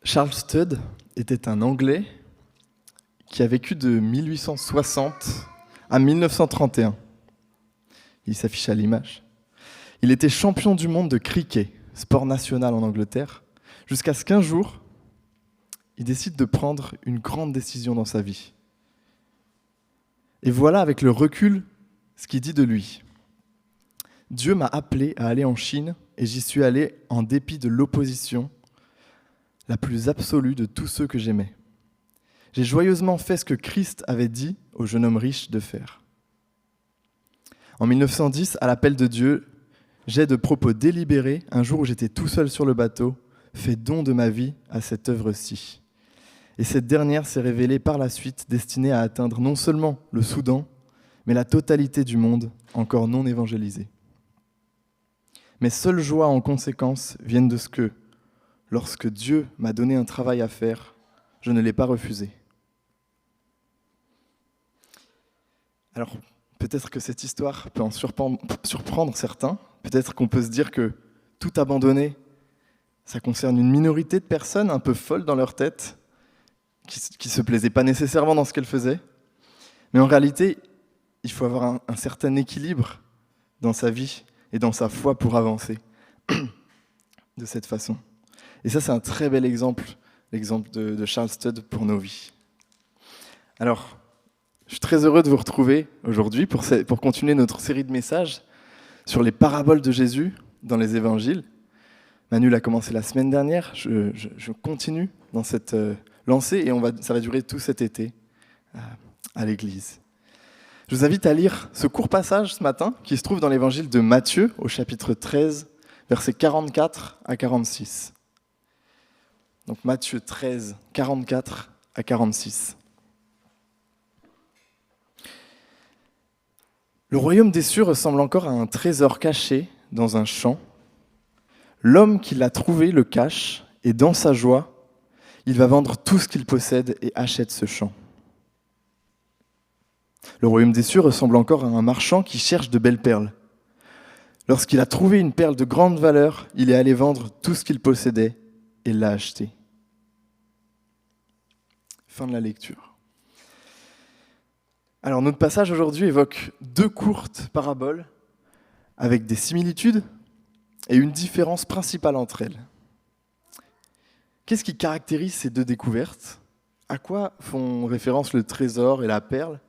Charles Studd était un Anglais qui a vécu de 1860 à 1931. Il s'affiche à l'image. Il était champion du monde de cricket, sport national en Angleterre, jusqu'à ce qu'un jour, il décide de prendre une grande décision dans sa vie. Et voilà, avec le recul, ce qu'il dit de lui. Dieu m'a appelé à aller en Chine et j'y suis allé en dépit de l'opposition la plus absolue de tous ceux que j'aimais. J'ai joyeusement fait ce que Christ avait dit au jeune homme riche de faire. En 1910, à l'appel de Dieu, j'ai de propos délibérés, un jour où j'étais tout seul sur le bateau, fait don de ma vie à cette œuvre-ci. Et cette dernière s'est révélée par la suite destinée à atteindre non seulement le Soudan, mais la totalité du monde encore non évangélisé. Mes seules joies en conséquence viennent de ce que, lorsque Dieu m'a donné un travail à faire, je ne l'ai pas refusé. Alors, peut-être que cette histoire peut en surprendre certains. Peut-être qu'on peut se dire que tout abandonner, ça concerne une minorité de personnes un peu folles dans leur tête, qui ne se plaisaient pas nécessairement dans ce qu'elles faisaient. Mais en réalité, il faut avoir un certain équilibre dans sa vie et dans sa foi pour avancer de cette façon. Et ça, c'est un très bel exemple, l'exemple de Charles Studd pour nos vies. Alors, je suis très heureux de vous retrouver aujourd'hui pour continuer notre série de messages sur les paraboles de Jésus dans les évangiles. Manu l'a commencé la semaine dernière, je continue dans cette lancée et ça va durer tout cet été à l'église. Je vous invite à lire ce court passage ce matin qui se trouve dans l'évangile de Matthieu au chapitre 13, versets 44 à 46. Donc Matthieu 13, 44 à 46. Le royaume des cieux ressemble encore à un trésor caché dans un champ. L'homme qui l'a trouvé le cache, et dans sa joie, il va vendre tout ce qu'il possède et achète ce champ. Le royaume des cieux ressemble encore à un marchand qui cherche de belles perles. Lorsqu'il a trouvé une perle de grande valeur, il est allé vendre tout ce qu'il possédait et l'a achetée. Fin de la lecture. Alors notre passage aujourd'hui évoque deux courtes paraboles avec des similitudes et une différence principale entre elles. Qu'est-ce qui caractérise ces deux découvertes ? À quoi font référence le trésor et la perle ?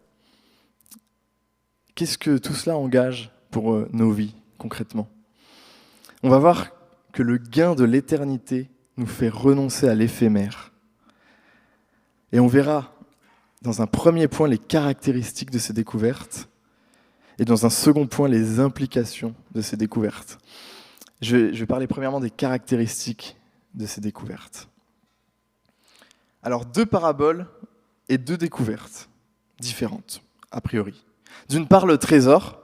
Qu'est-ce que tout cela engage pour nos vies, concrètement ? On va voir que le gain de l'éternité nous fait renoncer à l'éphémère. Et on verra dans un premier point les caractéristiques de ces découvertes et dans un second point les implications de ces découvertes. Je vais parler premièrement des caractéristiques de ces découvertes. Alors, deux paraboles et deux découvertes différentes, a priori. D'une part, le trésor,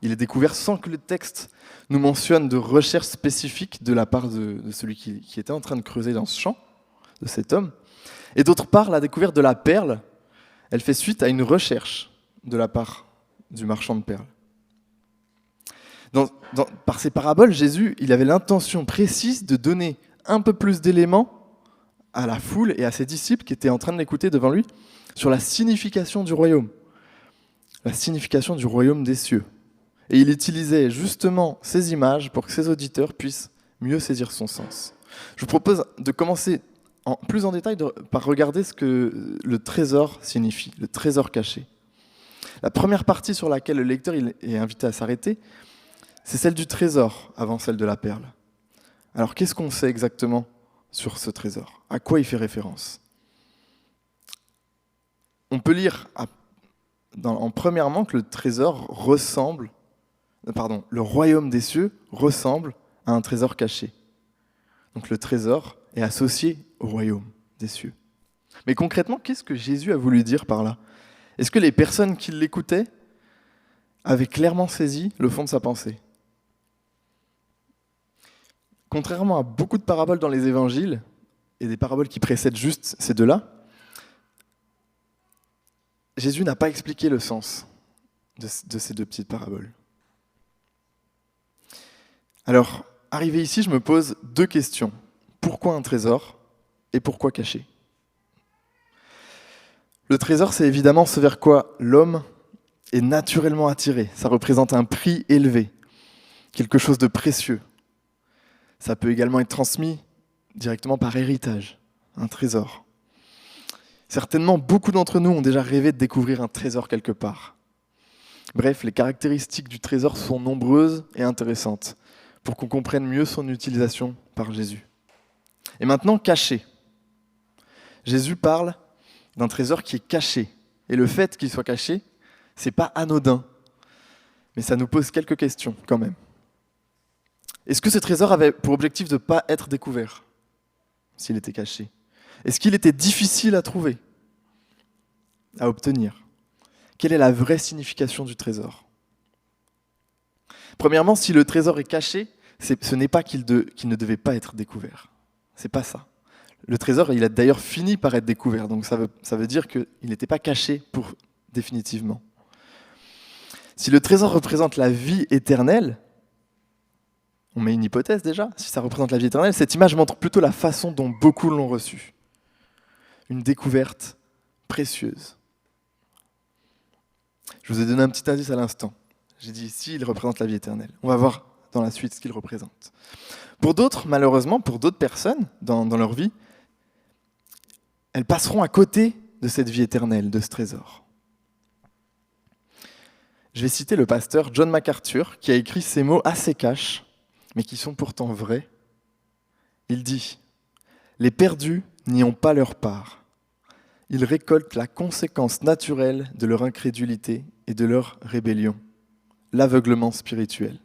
il est découvert sans que le texte nous mentionne de recherche spécifique de la part de celui qui était en train de creuser dans ce champ, de cet homme. Et d'autre part, la découverte de la perle, elle fait suite à une recherche de la part du marchand de perles. Par ces paraboles, Jésus, il avait l'intention précise de donner un peu plus d'éléments à la foule et à ses disciples qui étaient en train de l'écouter devant lui sur la signification du royaume des cieux. Et il utilisait justement ces images pour que ses auditeurs puissent mieux saisir son sens. Je vous propose de commencer plus en détail par regarder ce que le trésor signifie, le trésor caché. La première partie sur laquelle le lecteur est invité à s'arrêter, c'est celle du trésor avant celle de la perle. Alors qu'est-ce qu'on sait exactement sur ce trésor ? À quoi il fait référence ? On peut lire en premièrement que le royaume des cieux ressemble à un trésor caché. Donc le trésor est associé au royaume des cieux. Mais concrètement, qu'est-ce que Jésus a voulu dire par là ? Est-ce que les personnes qui l'écoutaient avaient clairement saisi le fond de sa pensée ? Contrairement à beaucoup de paraboles dans les évangiles, et des paraboles qui précèdent juste ces deux-là, Jésus n'a pas expliqué le sens de ces deux petites paraboles. Alors, arrivé ici, je me pose deux questions. Pourquoi un trésor ? Et pourquoi caché? Le trésor, c'est évidemment ce vers quoi l'homme est naturellement attiré. Ça représente un prix élevé, quelque chose de précieux. Ça peut également être transmis directement par héritage, un trésor. Certainement, beaucoup d'entre nous ont déjà rêvé de découvrir un trésor quelque part. Bref, les caractéristiques du trésor sont nombreuses et intéressantes pour qu'on comprenne mieux son utilisation par Jésus. Et maintenant, caché. Jésus parle d'un trésor qui est caché. Et le fait qu'il soit caché, c'est pas anodin. Mais ça nous pose quelques questions quand même. Est-ce que ce trésor avait pour objectif de ne pas être découvert s'il était caché? Est-ce qu'il était difficile à trouver, à obtenir? Quelle est la vraie signification du trésor? Premièrement, si le trésor est caché, ce n'est pas qu'il ne devait pas être découvert. C'est pas ça. Le trésor, il a d'ailleurs fini par être découvert, donc ça veut dire qu'il n'était pas caché définitivement. Si le trésor représente la vie éternelle, on met une hypothèse déjà, si ça représente la vie éternelle, cette image montre plutôt la façon dont beaucoup l'ont reçue. Une découverte précieuse. Je vous ai donné un petit indice à l'instant. J'ai dit ici, il représente la vie éternelle. On va voir dans la suite ce qu'il représente. Pour d'autres, malheureusement, pour d'autres personnes dans leur vie, elles passeront à côté de cette vie éternelle, de ce trésor. Je vais citer le pasteur John MacArthur, qui a écrit ces mots assez cash, mais qui sont pourtant vrais. Il dit « Les perdus n'y ont pas leur part. Ils récoltent la conséquence naturelle de leur incrédulité et de leur rébellion, l'aveuglement spirituel. »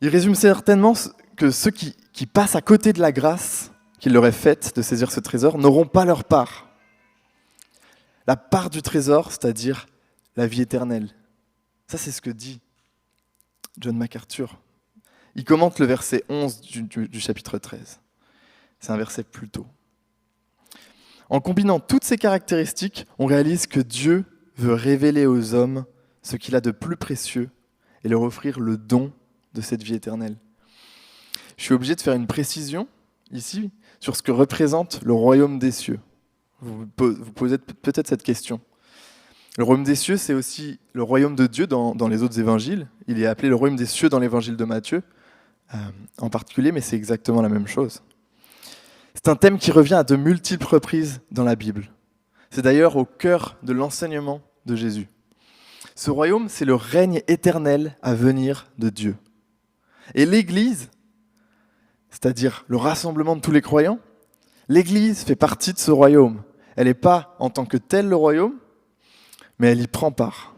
Il résume certainement que ceux qui passent à côté de la grâce qu'il leur est faite de saisir ce trésor n'auront pas leur part. La part du trésor, c'est-à-dire la vie éternelle. Ça, c'est ce que dit John MacArthur. Il commente le verset 11 du chapitre 13. C'est un verset plus tôt. En combinant toutes ces caractéristiques, on réalise que Dieu veut révéler aux hommes ce qu'il a de plus précieux et leur offrir le don de cette vie éternelle. Je suis obligé de faire une précision ici sur ce que représente le royaume des cieux. Vous posez peut-être cette question. Le royaume des cieux, c'est aussi le royaume de Dieu dans les autres évangiles. Il est appelé le royaume des cieux dans l'évangile de Matthieu, en particulier, mais c'est exactement la même chose. C'est un thème qui revient à de multiples reprises dans la Bible. C'est d'ailleurs au cœur de l'enseignement de Jésus. Ce royaume, c'est le règne éternel à venir de Dieu. Et l'Église, c'est-à-dire le rassemblement de tous les croyants, l'Église fait partie de ce royaume. Elle n'est pas en tant que telle le royaume, mais elle y prend part.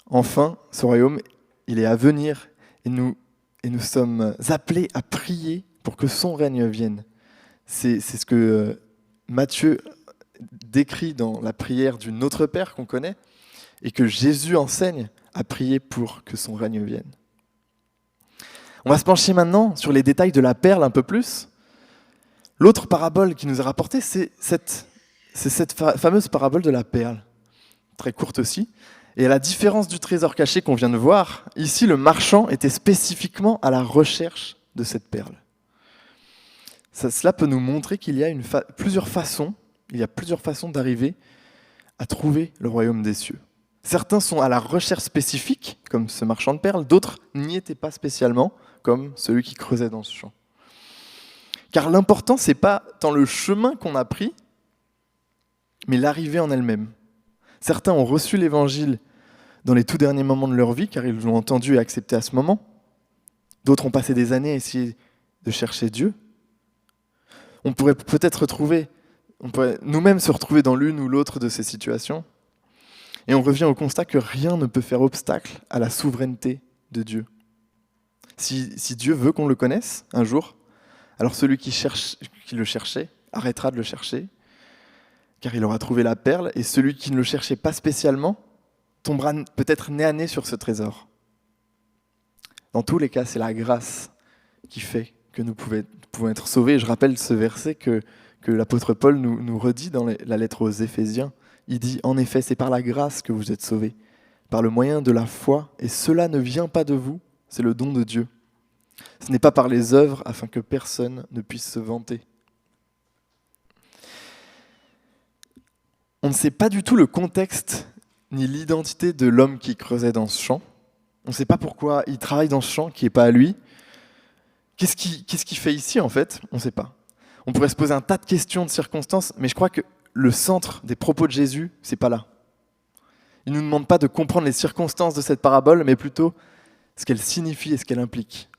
Enfin, ce royaume, il est à venir et nous sommes appelés à prier pour que son règne vienne. C'est ce que Matthieu décrit dans la prière du Notre Père qu'on connaît et que Jésus enseigne à prier pour que son règne vienne. On va se pencher maintenant sur les détails de la perle un peu plus. L'autre parabole qui nous est rapportée, c'est cette fameuse parabole de la perle, très courte aussi. Et à la différence du trésor caché qu'on vient de voir, ici le marchand était spécifiquement à la recherche de cette perle. Cela peut nous montrer qu'il y a plusieurs façons d'arriver à trouver le royaume des cieux. Certains sont à la recherche spécifique, comme ce marchand de perles, d'autres n'y étaient pas spécialement, comme celui qui creusait dans ce champ. Car l'important, ce n'est pas tant le chemin qu'on a pris, mais l'arrivée en elle-même. Certains ont reçu l'évangile dans les tout derniers moments de leur vie, car ils l'ont entendu et accepté à ce moment. D'autres ont passé des années à essayer de chercher Dieu. On pourrait nous-mêmes se retrouver dans l'une ou l'autre de ces situations. Et on revient au constat que rien ne peut faire obstacle à la souveraineté de Dieu. Si Dieu veut qu'on le connaisse un jour, alors celui qui le cherchait arrêtera de le chercher, car il aura trouvé la perle, et celui qui ne le cherchait pas spécialement tombera peut-être nez à nez sur ce trésor. Dans tous les cas, c'est la grâce qui fait que nous pouvons être sauvés. Je rappelle ce verset que l'apôtre Paul nous redit dans la lettre aux Éphésiens. Il dit « En effet, c'est par la grâce que vous êtes sauvés, par le moyen de la foi, et cela ne vient pas de vous, c'est le don de Dieu. Ce n'est pas par les œuvres afin que personne ne puisse se vanter. On ne sait pas du tout le contexte ni l'identité de l'homme qui creusait dans ce champ. On ne sait pas pourquoi il travaille dans ce champ qui n'est pas à lui. Qu'est-ce qu'il fait ici en fait? On ne sait pas. On pourrait se poser un tas de questions, de circonstances, mais je crois que le centre des propos de Jésus, c'est pas là. Il ne nous demande pas de comprendre les circonstances de cette parabole, mais plutôt ce qu'elle signifie et ce qu'elle implique.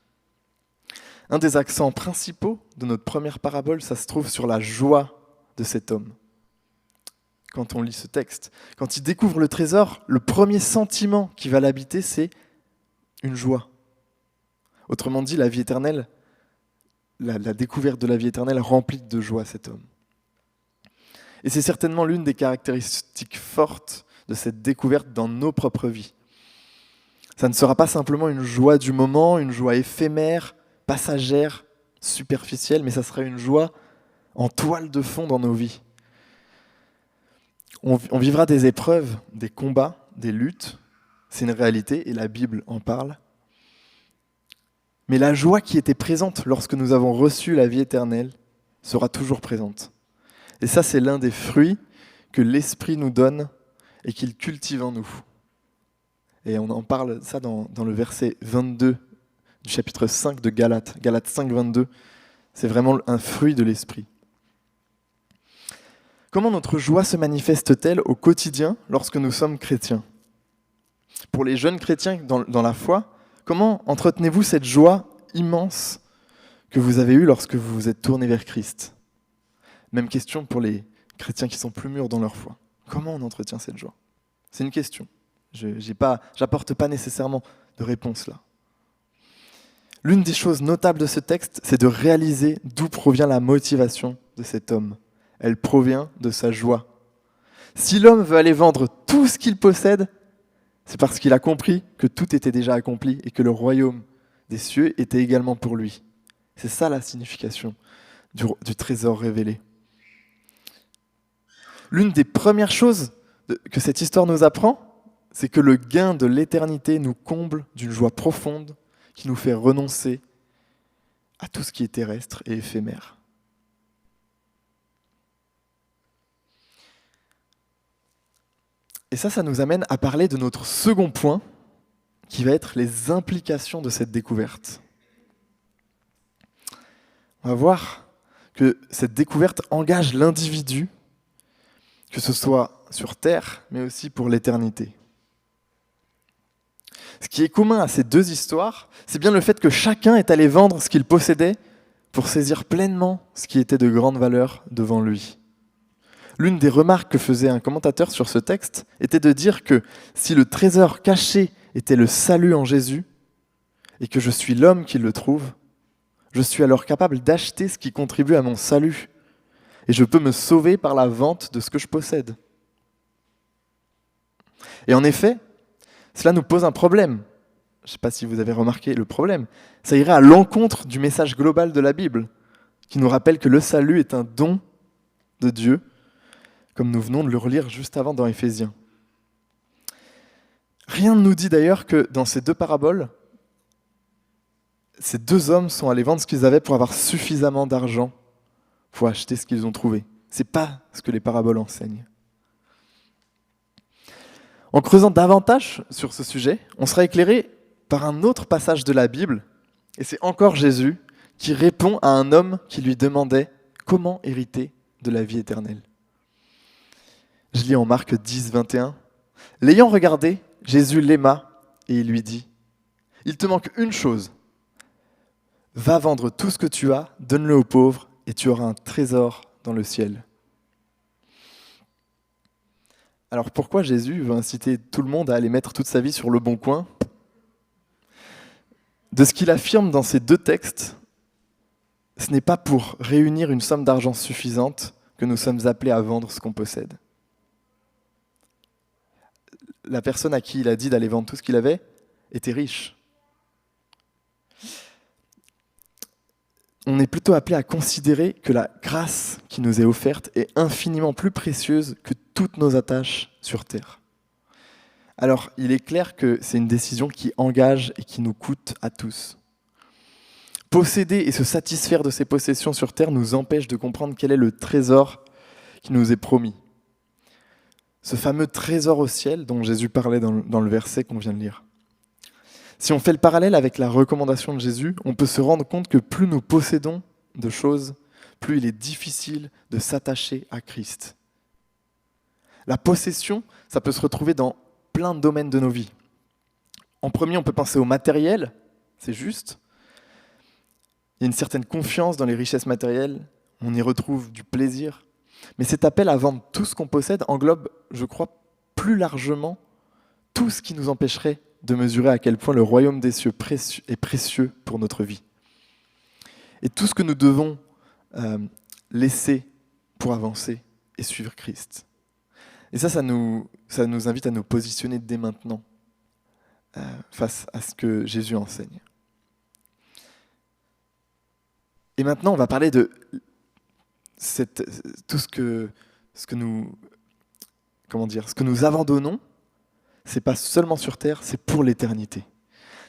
Un des accents principaux de notre première parabole, ça se trouve sur la joie de cet homme. Quand on lit ce texte, quand il découvre le trésor, le premier sentiment qui va l'habiter, c'est une joie. Autrement dit, la vie éternelle, la découverte de la vie éternelle remplit de joie cet homme. Et c'est certainement l'une des caractéristiques fortes de cette découverte dans nos propres vies. Ça ne sera pas simplement une joie du moment, une joie éphémère, passagère, superficielle, mais ça sera une joie en toile de fond dans nos vies. On vivra des épreuves, des combats, des luttes, c'est une réalité et la Bible en parle. Mais la joie qui était présente lorsque nous avons reçu la vie éternelle sera toujours présente. Et ça, c'est l'un des fruits que l'Esprit nous donne et qu'il cultive en nous. Et on en parle ça dans le verset 22 du chapitre 5 de Galates. Galates 5, 22. C'est vraiment un fruit de l'Esprit. Comment notre joie se manifeste-t-elle au quotidien lorsque nous sommes chrétiens? Pour les jeunes chrétiens dans la foi, comment entretenez-vous cette joie immense que vous avez eue lorsque vous vous êtes tourné vers Christ? Même question pour les chrétiens qui sont plus mûrs dans leur foi. Comment on entretient cette joie? C'est une question. J'apporte pas nécessairement de réponse là. L'une des choses notables de ce texte, c'est de réaliser d'où provient la motivation de cet homme. Elle provient de sa joie. Si l'homme veut aller vendre tout ce qu'il possède, c'est parce qu'il a compris que tout était déjà accompli et que le royaume des cieux était également pour lui. C'est ça la signification du trésor révélé. L'une des premières choses que cette histoire nous apprend, c'est que le gain de l'éternité nous comble d'une joie profonde qui nous fait renoncer à tout ce qui est terrestre et éphémère. Et ça nous amène à parler de notre second point, qui va être les implications de cette découverte. On va voir que cette découverte engage l'individu, que ce soit sur Terre, mais aussi pour l'éternité. Ce qui est commun à ces deux histoires, c'est bien le fait que chacun est allé vendre ce qu'il possédait pour saisir pleinement ce qui était de grande valeur devant lui. L'une des remarques que faisait un commentateur sur ce texte était de dire que si le trésor caché était le salut en Jésus, et que je suis l'homme qui le trouve, je suis alors capable d'acheter ce qui contribue à mon salut, et je peux me sauver par la vente de ce que je possède. Et en effet, cela nous pose un problème. Je ne sais pas si vous avez remarqué le problème. Ça irait à l'encontre du message global de la Bible, qui nous rappelle que le salut est un don de Dieu, comme nous venons de le relire juste avant dans Éphésiens. Rien ne nous dit d'ailleurs que dans ces deux paraboles, ces deux hommes sont allés vendre ce qu'ils avaient pour avoir suffisamment d'argent pour acheter ce qu'ils ont trouvé. Ce n'est pas ce que les paraboles enseignent. En creusant davantage sur ce sujet, on sera éclairé par un autre passage de la Bible, et c'est encore Jésus qui répond à un homme qui lui demandait comment hériter de la vie éternelle. Je lis en Marc 10, 21. « L'ayant regardé, Jésus l'aima et il lui dit « Il te manque une chose. Va vendre tout ce que tu as, donne-le aux pauvres et tu auras un trésor dans le ciel. » Alors pourquoi Jésus veut inciter tout le monde à aller mettre toute sa vie sur le bon coin? De ce qu'il affirme dans ces deux textes, ce n'est pas pour réunir une somme d'argent suffisante que nous sommes appelés à vendre ce qu'on possède. La personne à qui il a dit d'aller vendre tout ce qu'il avait était riche. On est plutôt appelé à considérer que la grâce qui nous est offerte est infiniment plus précieuse que toutes nos attaches sur terre. Alors, il est clair que c'est une décision qui engage et qui nous coûte à tous. Posséder et se satisfaire de ses possessions sur terre nous empêche de comprendre quel est le trésor qui nous est promis. Ce fameux trésor au ciel dont Jésus parlait dans le verset qu'on vient de lire. Si on fait le parallèle avec la recommandation de Jésus, on peut se rendre compte que plus nous possédons de choses, plus il est difficile de s'attacher à Christ. La possession, ça peut se retrouver dans plein de domaines de nos vies. En premier, on peut penser au matériel, c'est juste. Il y a une certaine confiance dans les richesses matérielles, on y retrouve du plaisir. Mais cet appel à vendre tout ce qu'on possède englobe, je crois, plus largement tout ce qui nous empêcherait de mesurer à quel point le royaume des cieux est précieux pour notre vie. Et tout ce que nous devons laisser pour avancer et suivre Christ. Et ça nous invite à nous positionner dès maintenant face à ce que Jésus enseigne. Et maintenant, on va parler de tout ce que nous abandonnons. C'est pas seulement sur terre, c'est pour l'éternité.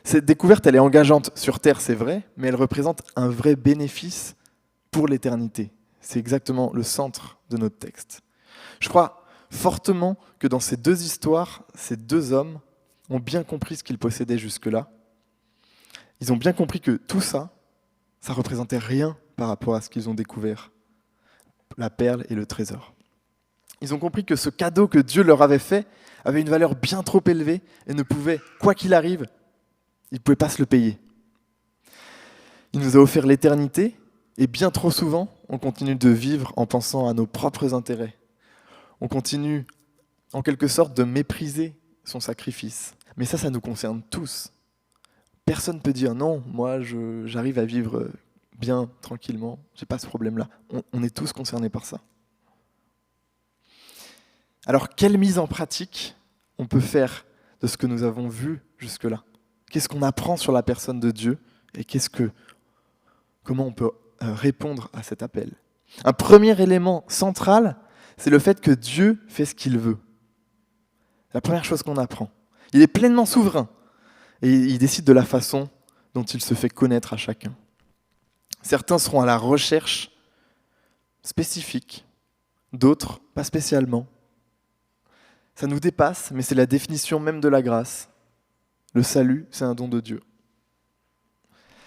Cette découverte, elle est engageante sur terre, c'est vrai, mais elle représente un vrai bénéfice pour l'éternité. C'est exactement le centre de notre texte. Je crois fortement que dans ces deux histoires, ces deux hommes ont bien compris ce qu'ils possédaient jusque-là. Ils ont bien compris que tout ça, ça représentait rien par rapport à ce qu'ils ont découvert, la perle et le trésor. Ils ont compris que ce cadeau que Dieu leur avait fait avait une valeur bien trop élevée et ne pouvait, quoi qu'il arrive, ils ne pouvaient pas se le payer. Il nous a offert l'éternité et bien trop souvent, on continue de vivre en pensant à nos propres intérêts. On continue, en quelque sorte, de mépriser son sacrifice. Mais ça nous concerne tous. Personne ne peut dire non, moi j'arrive à vivre bien, tranquillement, j'ai pas ce problème-là. On est tous concernés par ça. Alors, quelle mise en pratique on peut faire de ce que nous avons vu jusque-là ? Qu'est-ce qu'on apprend sur la personne de Dieu et comment on peut répondre à cet appel ? Un premier élément central, c'est le fait que Dieu fait ce qu'il veut. La première chose qu'on apprend. Il est pleinement souverain et il décide de la façon dont il se fait connaître à chacun. Certains seront à la recherche spécifique, d'autres pas spécialement. Ça nous dépasse, mais c'est la définition même de la grâce. Le salut, c'est un don de Dieu.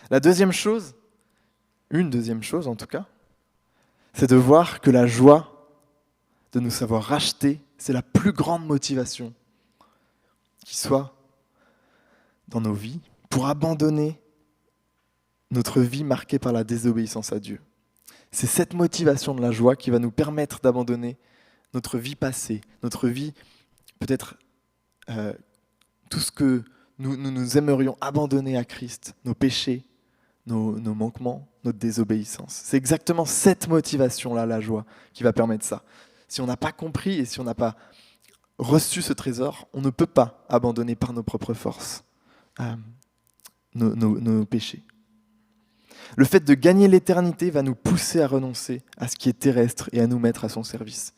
La deuxième chose, une deuxième chose en tout cas, c'est de voir que la joie de nous savoir racheter, c'est la plus grande motivation qui soit dans nos vies pour abandonner notre vie marquée par la désobéissance à Dieu. C'est cette motivation de la joie qui va nous permettre d'abandonner notre vie passée, notre vie, peut-être tout ce que nous aimerions abandonner à Christ, nos péchés, nos manquements, notre désobéissance. C'est exactement cette motivation-là, la joie, qui va permettre ça. Si on n'a pas compris et si on n'a pas reçu ce trésor, on ne peut pas abandonner par nos propres forces nos péchés. Le fait de gagner l'éternité va nous pousser à renoncer à ce qui est terrestre et à nous mettre à son service.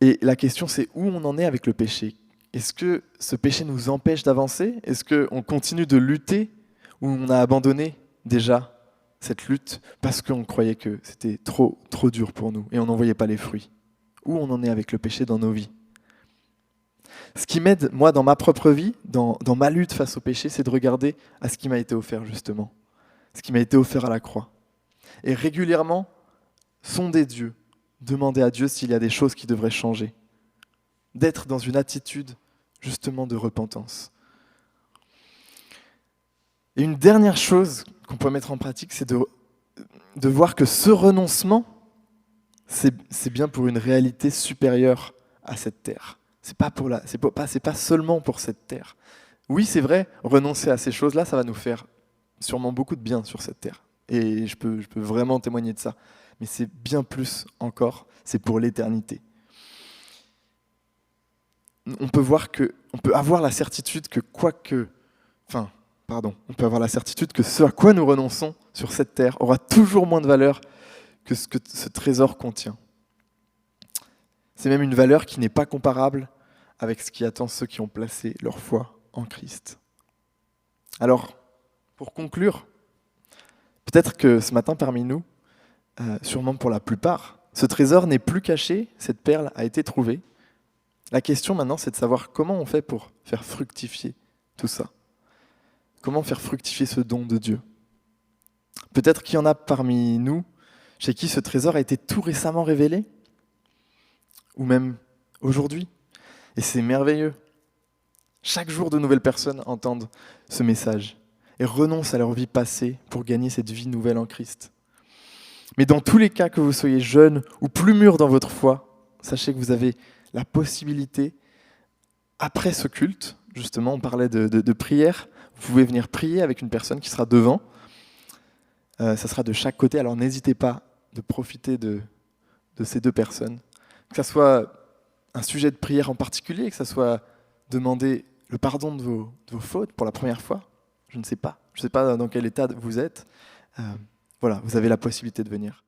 Et la question, c'est où on en est avec le péché. Est-ce que ce péché nous empêche d'avancer ? Est-ce qu'on continue de lutter ou on a abandonné déjà cette lutte parce qu'on croyait que c'était trop dur pour nous et on n'en voyait pas les fruits ? Où on en est avec le péché dans nos vies ? Ce qui m'aide, moi, dans ma propre vie, dans ma lutte face au péché, c'est de regarder à ce qui m'a été offert, justement. Ce qui m'a été offert à la croix. Et régulièrement, sonder Dieu, demander à Dieu s'il y a des choses qui devraient changer. D'être dans une attitude, justement, de repentance. Et une dernière chose qu'on peut mettre en pratique, c'est de voir que ce renoncement, c'est bien pour une réalité supérieure à cette terre. C'est pas seulement pour cette terre. Oui, c'est vrai, renoncer à ces choses-là, ça va nous faire sûrement beaucoup de bien sur cette terre. Et je peux vraiment témoigner de ça. Mais c'est bien plus encore, c'est pour l'éternité. On peut avoir la certitude que ce à quoi nous renonçons sur cette terre aura toujours moins de valeur que ce que ce trésor contient. C'est même une valeur qui n'est pas comparable avec ce qui attend ceux qui ont placé leur foi en Christ. Alors, Pour conclure, peut-être que ce matin parmi nous, sûrement pour la plupart, ce trésor n'est plus caché, cette perle a été trouvée. La question maintenant, c'est de savoir comment on fait pour faire fructifier tout ça. Comment faire fructifier ce don de Dieu? Peut-être qu'il y en a parmi nous chez qui ce trésor a été tout récemment révélé, ou même aujourd'hui. Et c'est merveilleux. Chaque jour, de nouvelles personnes entendent ce message et renoncent à leur vie passée pour gagner cette vie nouvelle en Christ. Mais dans tous les cas, que vous soyez jeune ou plus mûr dans votre foi, sachez que vous avez la possibilité, après ce culte, justement, on parlait de prière, vous pouvez venir prier avec une personne qui sera devant. Ça sera de chaque côté, alors n'hésitez pas de profiter de ces deux personnes. Que ce soit un sujet de prière en particulier, que ce soit demander le pardon de vos fautes pour la première fois, je ne sais pas dans quel état vous êtes. Voilà, vous avez la possibilité de venir.